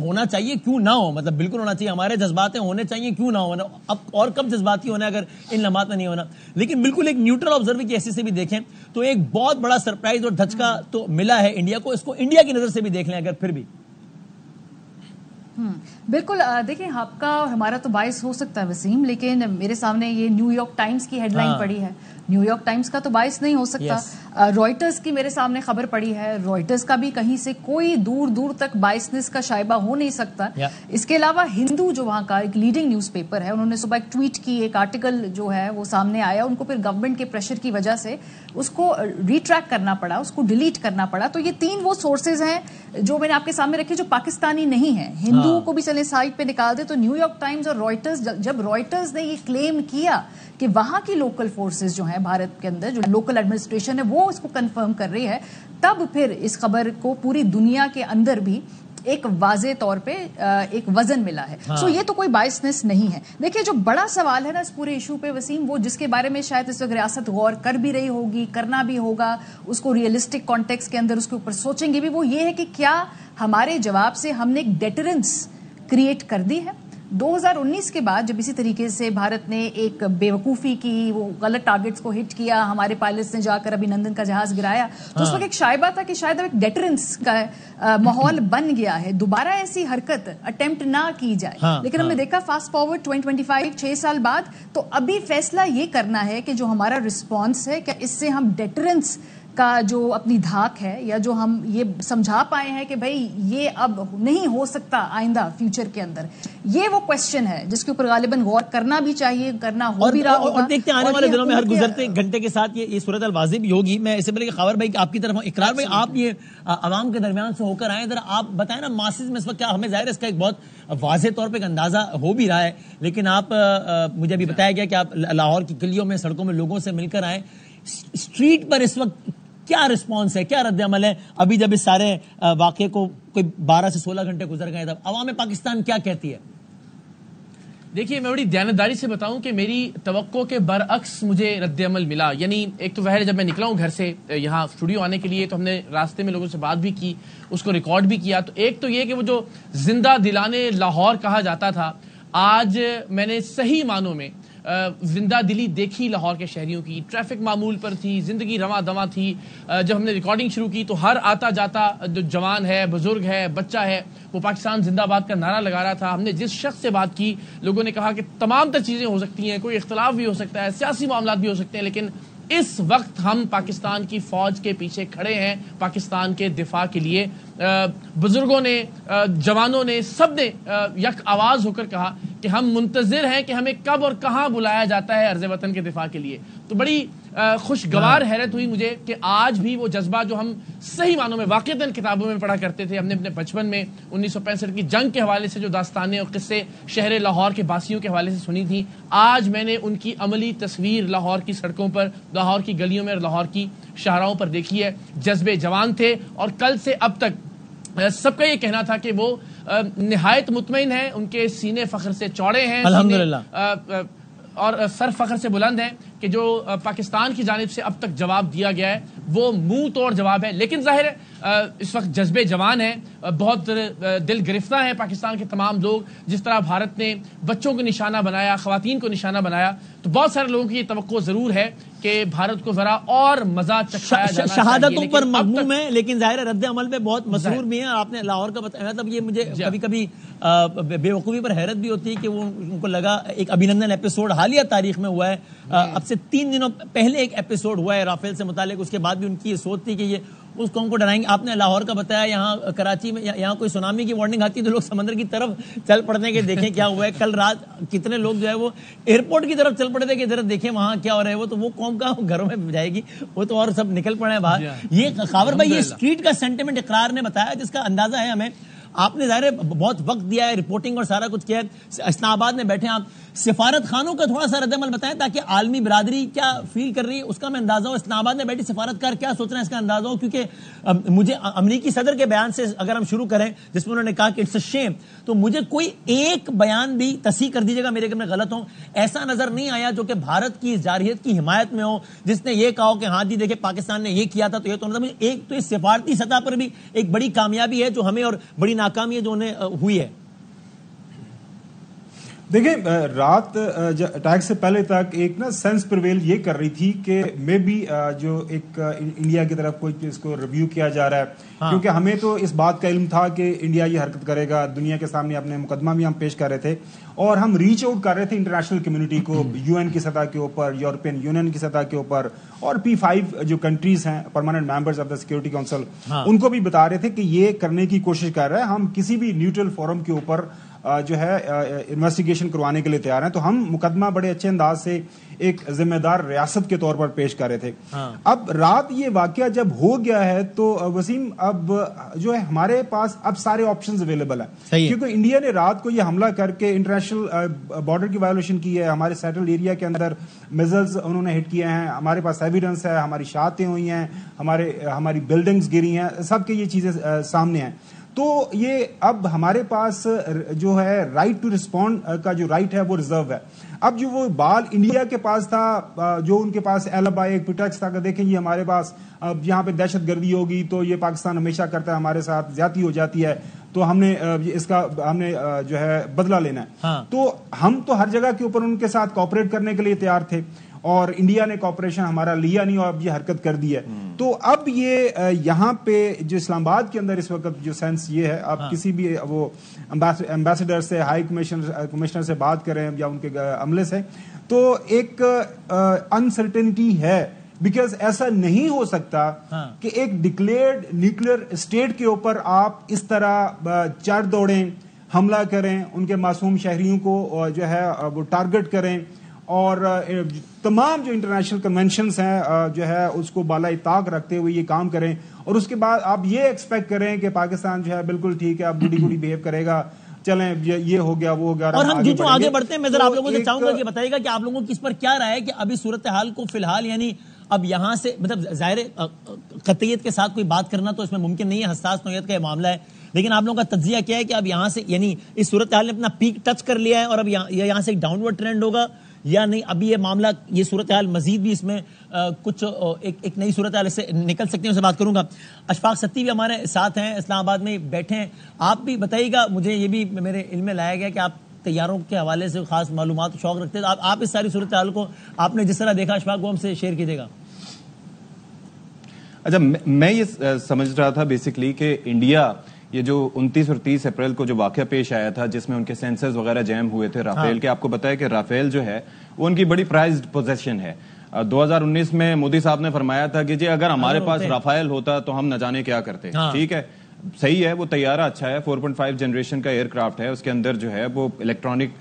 ہونا چاہیے کیوں نہ ہو, مطلب بالکل ہونا چاہیے, ہمارے جذبات ہونے چاہیے کیوں نہ ہونا, اب اور کب جذباتی ہونا ہے اگر ان لمحات میں نہیں ہونا. لیکن بالکل ایک نیوٹرل آبزرور کی حیثیت سے بھی دیکھیں تو ایک بہت بڑا سرپرائز اور دھچکا تو ملا ہے انڈیا کو, اس کو انڈیا کی نظر سے بھی دیکھ لیں اگر پھر بھی. بالکل. دیکھیں آپ کا اور ہمارا تو باعث ہو سکتا ہے وسیم, لیکن میرے سامنے یہ نیو یارک ٹائمز کی ہیڈ لائن پڑی ہے, نیو یارک ٹائمز کا تو باعث نہیں ہو سکتا. رائٹرز کی میرے سامنے خبر پڑی ہے, رائٹرز کا بھی کہیں سے کوئی دور دور تک بائسنس کا شائبہ ہو نہیں سکتا. اس کے علاوہ ہندو جو وہاں کا ایک لیڈنگ نیوز پیپر ہے, انہوں نے صبح ایک ٹویٹ کی, ایک آرٹیکل جو ہے وہ سامنے آیا, ان کو پھر گورنمنٹ کے پریشر کی وجہ سے اس کو ریٹریک کرنا پڑا, اس کو ڈیلیٹ کرنا پڑا. تو یہ تین وہ سورسز ہیں جو میں نے آپ کے سامنے رکھے جو پاکستانی نہیں ہیں. ہندوؤں کو بھی چلے سائٹ پہ نکال دے تو نیو یارک ٹائمز اور رائٹرز, جب رائٹرز نے یہ کلیم کیا کہ وہاں کی لوکل فورسز جو ہیں بھارت کے اندر, جو لوکل ایڈمنسٹریشن ہے وہ اس کو کنفرم کر رہی ہے, تب پھر اس خبر کو پوری دنیا کے اندر بھی ایک واضح طور پہ ایک وزن ملا ہے. سو یہ تو کوئی بائسنس نہیں ہے. دیکھیں جو بڑا سوال ہے نا اس پورے ایشو پہ وسیم, وہ جس کے بارے میں شاید اس وقت ریاست غور کر بھی رہی ہوگی, کرنا بھی ہوگا, اس کو ریئلسٹک کانٹیکس کے اندر اس کے اوپر سوچیں گے بھی, وہ یہ ہے کہ کیا ہمارے جواب سے ہم نے ایک ڈیٹرنس کریٹ کر دی ہے. 2019 کے بعد جب اسی طریقے سے بھارت نے ایک بے وقوفی کی, وہ غلط ٹارگٹس کو ہٹ کیا, ہمارے پائلٹس نے جا کر ابھینندن کا جہاز گرایا, تو اس وقت ایک شائبہ تھا کہ شاید ایک ڈیٹرنس کا ماحول بن گیا ہے, دوبارہ ایسی حرکت اٹیمپٹ نہ کی جائے. لیکن ہم نے دیکھا فاسٹ فارورڈ 2025 6 سال بعد, تو ابھی فیصلہ یہ کرنا ہے کہ جو ہمارا رسپانس ہے کیا اس سے ہم ڈیٹرنس کا جو اپنی دھاک ہے, یا جو ہم یہ سمجھا پائے ہیں کہ بھئی یہ اب نہیں ہو سکتا آئندہ فیوچر کے اندر, یہ وہ کوشچن ہے جس کے اوپر غالباً غور کرنا بھی چاہیے, کرنا ہو بھی رہا ہوگا. اور دیکھتے ہیں آنے والے دنوں میں ہر گزرتے گھنٹے کے ساتھ یہ صورتحال واضح بھی ہوگی. میں اس سے پہلے کہ خاور بھائی آپ کی طرف اقرار بھائی, آپ یہ عوام کے درمیان سے ہو کر آئے, ذرا آپ بتائیں نا ماسز میں اس وقت کیا, ہمیں ظاہر ہے اس کا ایک بہت واضح طور پہ ایک اندازہ ہو بھی رہا ہے, لیکن آپ مجھے ابھی بتایا گیا کہ آپ لاہور کی گلیوں میں, سڑکوں میں لوگوں سے مل کر آئے, اسٹریٹ پر اس وقت کیا رسپانس ہے, کیا رد عمل ہے ابھی جب اس سارے واقعے کو کوئی 12 سے 16 گھنٹے گزر گئے, تب عوام پاکستان کیا کہتی ہے؟ دیکھیے میں بڑی دیانتداری سے بتاؤں کہ میری توقع کے برعکس مجھے رد عمل ملا. یعنی ایک تو ظاہر جب میں نکلا ہوں گھر سے یہاں اسٹوڈیو آنے کے لیے, تو ہم نے راستے میں لوگوں سے بات بھی کی, اس کو ریکارڈ بھی کیا. تو ایک تو یہ کہ وہ جو زندہ دلانے لاہور کہا جاتا تھا, آج میں نے صحیح معنوں میں زندہ دلی دیکھی لاہور کے شہریوں کی. ٹریفک معمول پر تھی, زندگی رواں دواں تھی. جب ہم نے ریکارڈنگ شروع کی تو ہر آتا جاتا جو جوان ہے, بزرگ ہے, بچہ ہے, وہ پاکستان زندہ باد کا نعرہ لگا رہا تھا. ہم نے جس شخص سے بات کی, لوگوں نے کہا کہ تمام تر چیزیں ہو سکتی ہیں, کوئی اختلاف بھی ہو سکتا ہے, سیاسی معاملات بھی ہو سکتے ہیں, لیکن اس وقت ہم پاکستان کی فوج کے پیچھے کھڑے ہیں, پاکستان کے دفاع کے لیے. بزرگوں نے, جوانوں نے, سب نے یک آواز ہو کر کہا کہ ہم منتظر ہیں کہ ہمیں کب اور کہاں بلایا جاتا ہے عرض وطن کے دفاع کے لیے. تو بڑی خوشگوار حیرت ہوئی مجھے کہ آج بھی وہ جذبہ جو ہم صحیح معنوں میں واقعتاً کتابوں میں پڑھا کرتے تھے, ہم نے اپنے بچپن میں 1965 کی جنگ کے حوالے سے جو داستانیں اور قصے شہر لاہور کے باسیوں کے حوالے سے سنی تھی, آج میں نے ان کی عملی تصویر لاہور کی سڑکوں پر, لاہور کی گلیوں میں اور لاہور کی شاہراہوں پر دیکھی ہے. جذبے جوان تھے, اور کل سے اب تک سب کا یہ کہنا تھا کہ وہ نہایت مطمئن ہیں, ان کے سینے فخر سے چوڑے ہیں, الحمدللہ, اور سر فخر سے بلند ہیں کہ جو پاکستان کی جانب سے اب تک جواب دیا گیا ہے وہ منہ توڑ جواب ہے. لیکن ظاہر ہے اس وقت جذبے جوان ہیں, بہت دل گرفتہ ہیں پاکستان کے تمام لوگ. جس طرح بھارت نے بچوں کو نشانہ بنایا, خواتین کو نشانہ بنایا, تو بہت سارے لوگوں کی یہ توقع ضرور ہے کہ بھارت کو ذرا اور مزہ چکھایا جانا چاہیے. شہادتوں پر مغموم ہے, لیکن ظاہر ہے رد عمل پہ بہت مسرور بھی ہیں. اور آپ نے لاہور کا بتایا, تب یہ مجھے کبھی کبھی بے وقوفی پر حیرت بھی ہوتی ہے کہ وہ ان کو لگا ایک ابھینندن ایپیسوڈ حالیہ تاریخ میں ہوا ہے, اب سے 3 دنوں پہلے ایک ایپیسوڈ ہوا ہے رافیل سے متعلق, اس کے بعد بھی ان کی یہ سوچ تھی کہ یہ اس قوم کو ڈرائیں گے. آپ نے لاہور کا بتایا, یہاں کراچی میں یہاں کوئی سونامی کی وارننگ آتی ہے تو لوگ سمندر کی طرف چل پڑتے کہ دیکھیں کیا ہوا ہے. کل رات کتنے لوگ جو ہے وہ ایئرپورٹ کی طرف چل پڑے تھے کہ ذرا دیکھیں وہاں کیا ہو رہا ہے. وہ تو وہ قوم کا گھروں میں جائے گی, وہ تو اور سب نکل پڑے ہیں باہر. یہ خاور بھائی, یہ اسٹریٹ کا سینٹیمنٹ اقرار نے بتایا جس کا اندازہ ہے ہمیں. آپ نے ظاہر بہت وقت دیا ہے, رپورٹنگ اور سارا کچھ کیا ہے, اسلام آباد میں بیٹھے ہیں آپ, سفارت خانوں کا تھوڑا سا رد عمل بتائیں تاکہ عالمی برادری کیا فیل کر رہی ہے اس کا میں اندازہ ہو. اسلام آباد میں بیٹھی سفارتکار کیا سوچ رہے ہیں اس کا اندازہ ہو, کیونکہ مجھے امریکی صدر کے بیان سے اگر ہم شروع کریں جس میں انہوں نے کہا کہ اٹس اے شیم, تو مجھے کوئی ایک بیان بھی تصحیح کر دیجیے گا میرے کہ میں غلط ہوں, ایسا نظر نہیں آیا جو کہ بھارت کی جارحیت کی حمایت میں ہو, جس نے یہ کہا ہو کہ ہاں جی دیکھیں پاکستان نے یہ کیا تھا تو یہ تو ایک تو اس سفارتی سطح پر بھی ایک بڑی کامیابی ہے جو ہمیں اور بڑی ناکامی ہے جو انہیں ہوئی ہے؟ دیکھیں رات اٹیک سے پہلے تک ایک نا سینس پرویل یہ کر رہی تھی کہ میں بھی جو ایک انڈیا کی طرف کوئی اس کو ریویو کیا جا رہا ہے، کیونکہ ہمیں تو اس بات کا علم تھا کہ انڈیا یہ حرکت کرے گا، دنیا کے سامنے اپنے مقدمہ بھی ہم پیش کر رہے تھے اور ہم ریچ آؤٹ کر رہے تھے انٹرنیشنل کمیونٹی کو، یو این کی سطح کے اوپر، یورپین یونین کی سطح کے اوپر، اور P5 جو کنٹریز ہیں permanent members of the security council, ان کو بھی بتا رہے تھے کہ یہ کرنے کی کوشش کر رہے ہیں، ہم کسی بھی نیوٹرل فورم کے اوپر جو ہے انویسٹیگیشن کروانے کے لیے تیار ہیں. تو ہم مقدمہ بڑے اچھے انداز سے ایک ذمہ دار ریاست کے طور پر پیش کر رہے تھے. اب رات یہ واقعہ جب ہو گیا ہے تو وسیم اب جو ہے ہمارے پاس اب سارے آپشنز اویلیبل ہیں، کیونکہ انڈیا نے رات کو یہ حملہ کر کے انٹرنیشنل بارڈر کی وائلیشن کی ہے، ہمارے سیٹل ایریا کے اندر میزلز انہوں نے ہٹ کیے ہیں، ہمارے پاس ایویڈنس ہے، ہماری شہادتیں ہوئی ہیں، ہماری بلڈنگز گری ہیں، سب کے یہ چیزیں سامنے ہیں. تو یہ اب ہمارے پاس جو ہے رائٹ ٹو ریسپونڈ کا جو رائٹ ہے وہ ریزرو ہے. اب جو وہ بال انڈیا کے پاس تھا، جو ان کے پاس ایلبائی ایک پریٹیکسٹ تھا کہ دیکھیں یہ ہمارے پاس اب یہاں پہ دہشت گردی ہوگی تو یہ پاکستان ہمیشہ کرتا ہے، ہمارے ساتھ زیادتی ہو جاتی ہے تو ہم نے اس کا جو ہے بدلہ لینا ہے. تو ہم تو ہر جگہ کے اوپر ان کے ساتھ کوآپریٹ کرنے کے لیے تیار تھے اور انڈیا نے کوآپریشن ہمارا لیا نہیں اور اب یہ حرکت کر دی ہے. تو اب یہ یہاں پہ جو اسلام آباد کے اندر اس وقت جو سینس یہ ہے، آپ کسی بھی وہ امبیسڈر سے، ہائی کمشنر سے بات کریں یا ان کے عملے سے، تو ایک انسرٹنٹی ہے، بیکاز ایسا نہیں ہو سکتا کہ ایک ڈکلیئرڈ نیوکلیئر اسٹیٹ کے اوپر آپ اس طرح چڑھ دوڑیں، حملہ کریں، ان کے معصوم شہریوں کو جو ہے وہ ٹارگٹ کریں اور تمام جو انٹرنیشنل کنونشنز ہیں جو ہے اس کو بالائے طاق رکھتے ہوئے یہ کام کریں، اور اس کے بعد آپ یہ ایکسپیکٹ کریں کہ پاکستان جو ہے بالکل ٹھیک ہے، اب گڈی بہیو کرے گا، چلیں یہ ہو گیا وہ ہو گیا. اور ہم جو آگے بڑھتے ہیں میں ذرا آپ لوگوں سے چاہوں گا کہ بتائیے گا کہ آپ لوگوں کی اس پر کیا رائے ہے کہ ابھی صورتحال کو فی الحال یعنی اب یہاں سے مطلب ظاہر قطعیت کے ساتھ کوئی بات کرنا تو اس میں ممکن نہیں ہے، حساس نوعیت کا یہ معاملہ ہے، لیکن آپ لوگوں کا تجزیہ کیا ہے کہ اب یہاں سے یعنی اس صورتحال نے اپنا پیک ٹچ کر لیا ہے اور اب یہاں سے ایک ڈاؤن ورڈ ٹرینڈ ہوگا یا نہیں؟ ابھی یہ معاملہ یہ صورتحال مزید بھی اس میں کچھ ایک نئی صورتحال سے نکل سکتے ہیں، اس سے بات کروں گا. اشفاق ستی بھی ہمارے ساتھ ہیں، اسلام آباد میں بیٹھے ہیں، آپ بھی بتائیے گا. مجھے یہ بھی میرے علم میں لایا گیا کہ آپ تیاروں کے حوالے سے خاص معلومات شوق رکھتے ہیں، آپ اس ساری صورتحال کو آپ نے جس طرح دیکھا اشفاق وہ ہم سے شیئر کیجیے گا. اچھا، میں یہ سمجھ رہا تھا بیسکلی کہ انڈیا یہ جو 29 اور 30 اپریل کو جو واقعہ پیش آیا تھا جس میں ان کے سینسرز وغیرہ جیم ہوئے تھے رافیل کے، آپ کو پتا ہے کہ رافیل جو ہے وہ ان کی بڑی پرائزڈ پوزیشن ہے. 2019 میں مودی صاحب نے فرمایا تھا کہ جی اگر ہمارے پاس رافیل ہوتا تو ہم نہ جانے کیا کرتے. ٹھیک ہے، صحیح ہے، وہ طیارہ اچھا ہے، 4.5 جنریشن کا ایئر کرافٹ ہے، اس کے اندر جو ہے وہ الیکٹرانک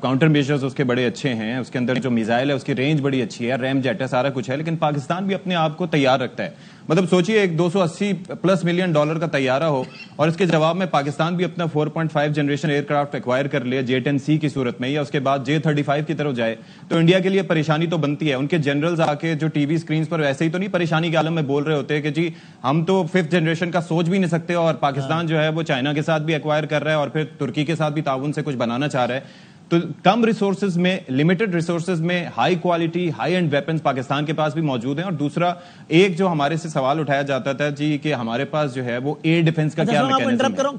کاؤنٹر میجرز اس کے بڑے اچھے ہیں، اس کے اندر جو میزائل ہے اس کی رینج بڑی اچھی ہے، ریم جیٹ ہے، سارا کچھ ہے. لیکن پاکستان بھی اپنے آپ کو تیار رکھتا ہے. مطلب سوچئے ایک $280+ ملین کا طیارہ ہو اور اس کے جواب میں پاکستان بھی اپنا 4.5 جنریشن ایئر کرافٹ ایکوائر کر لے J-10C کی صورت میں، یا اس کے بعد J-35 کی طرف جائے، تو انڈیا کے لیے پریشانی تو بنتی ہے. ان کے جنرلز آ کے جو ٹی وی سکرینز پر ویسے ہی تو نہیں پریشانی کے عالم میں بول رہے ہوتے کہ جی ہم تو 5th جنریشن کا سوچ بھی نہیں سکتے اور پاکستان جو ہے وہ چائنا کے ساتھ بھی ایکوائر کر رہا ہے اور پھر ترکی کے ساتھ بھی تعاون سے کچھ بنانا چاہ رہا ہے. تو کم ریسورسز میں، لمیٹڈ ریسورسز میں high quality high and weapons Pakistan کے پاس بھی موجود ہیں. اور دوسرا ایک جو ہمارے سے سوال اٹھایا جاتا تھا جی کہ ہمارے پاس جو ہے وہ ایئر ڈیفنس کا کیا میکینزم ہے.